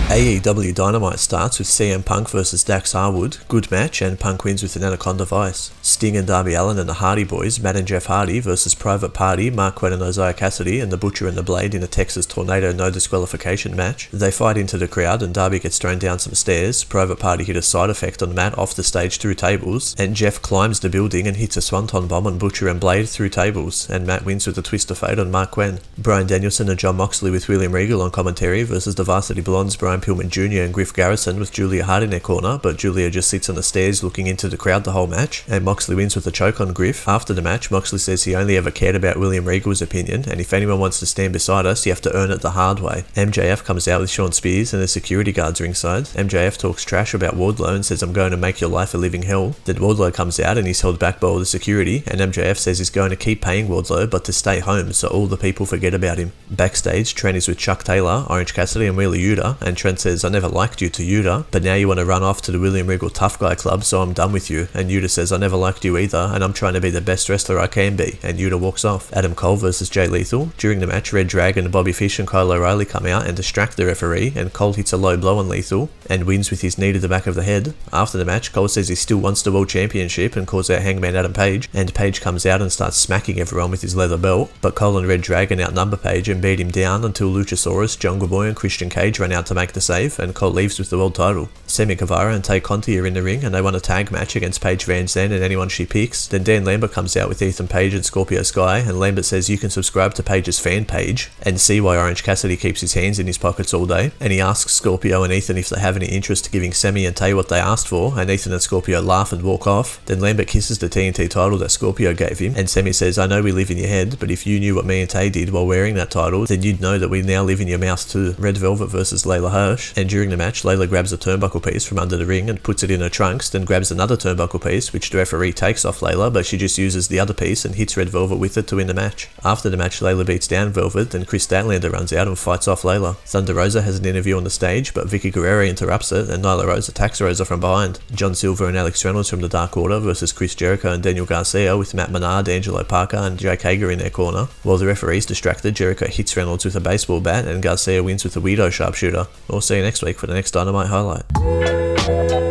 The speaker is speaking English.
Aew Dynamite starts with CM Punk vs Dax Harwood, good match, and Punk wins with an Anaconda Vice. Sting and Darby Allin and the Hardy Boys, Matt and Jeff Hardy vs Private Party, Mark Quinn and Isaiah Cassidy, and the Butcher and the Blade in a Texas Tornado no disqualification match. They fight into the crowd and Darby gets thrown down some stairs, Private Party hit a side effect on Matt off the stage through tables, and Jeff climbs the building and hits a swanton bomb on Butcher and Blade through tables, and Matt wins with a twist of fate on Mark Quinn. Bryan Danielson and John Moxley with William Regal on commentary versus the Varsity Blondes, Brian Pillman Jr. and Griff Garrison with Julia Hart in their corner, but Julia just sits on the stairs looking into the crowd the whole match, and Moxley wins with a choke on Griff. After the match, Moxley says he only ever cared about William Regal's opinion, and if anyone wants to stand beside us, you have to earn it the hard way. MJF comes out with Sean Spears and the security guards ringside. MJF talks trash about Wardlow and says, "I'm going to make your life a living hell." Then Wardlow comes out and he's held back by all the security, and MJF says he's going to keep paying Wardlow but to stay home so all the people forget about him. Backstage, Trent is with Chuck Taylor, Orange Cassidy and Wheeler Yuta, and Trent says, "I never liked you" to Yuta, but now you want to run off to the William Regal Tough Guy Club, so I'm done with you. And Yuta says, "I never liked you either, and I'm trying to be the best wrestler I can be," and Yuta walks off. Adam Cole versus Jay Lethal. During the match, Red Dragon and Bobby Fish and Kyle O'Reilly come out and distract the referee, and Cole hits a low blow on Lethal and wins with his knee to the back of the head. After the match, Cole says he still wants the World Championship and calls out Hangman Adam Page, and Page comes out and starts smacking everyone with his leather belt, but Cole and Red Dragon outnumber Page and beat him down until Luchasaurus, Jungleboy and Christian Cage run out to make the save, and Cole leaves with the world title. Sammy Guevara and Tay Conti are in the ring and they want a tag match against Paige Van Zandt and anyone she picks. Then Dan Lambert comes out with Ethan Page and Scorpio Sky, and Lambert says you can subscribe to Paige's fan page and see why Orange Cassidy keeps his hands in his pockets all day, and he asks Scorpio and Ethan if they have any interest in giving Sammy and Tay what they asked for, and Ethan and Scorpio laugh and walk off. Then Lambert kisses the TNT title that Scorpio gave him, and Sammy says, "I know we live in your head, but if you knew what me and Tay did while wearing that title, then you'd know that we now live in your mouth too." Red Velvet versus Leila Hersh, and during the match, Leila grabs a turnbuckle piece from under the ring and puts it in her trunks, then grabs another turnbuckle piece, which the referee takes off Leila, but she just uses the other piece and hits Red Velvet with it to win the match. After the match, Leila beats down Velvet, then Chris Statlander runs out and fights off Leila. Thunder Rosa has an interview on the stage, but Vicky Guerrero interrupts it, and Nyla Rose attacks Rosa from behind. John Silva and Alex Reynolds from the Dark Order versus Chris Jericho and Daniel Garcia with Matt Menard, Angelo Parker and Jake Hager in their corner. While the referee's distracted, Jericho hits Reynolds with a baseball bat, and Garcia wins with a weirdo sharpshooter. We'll see you next week for the next Dynamite highlight.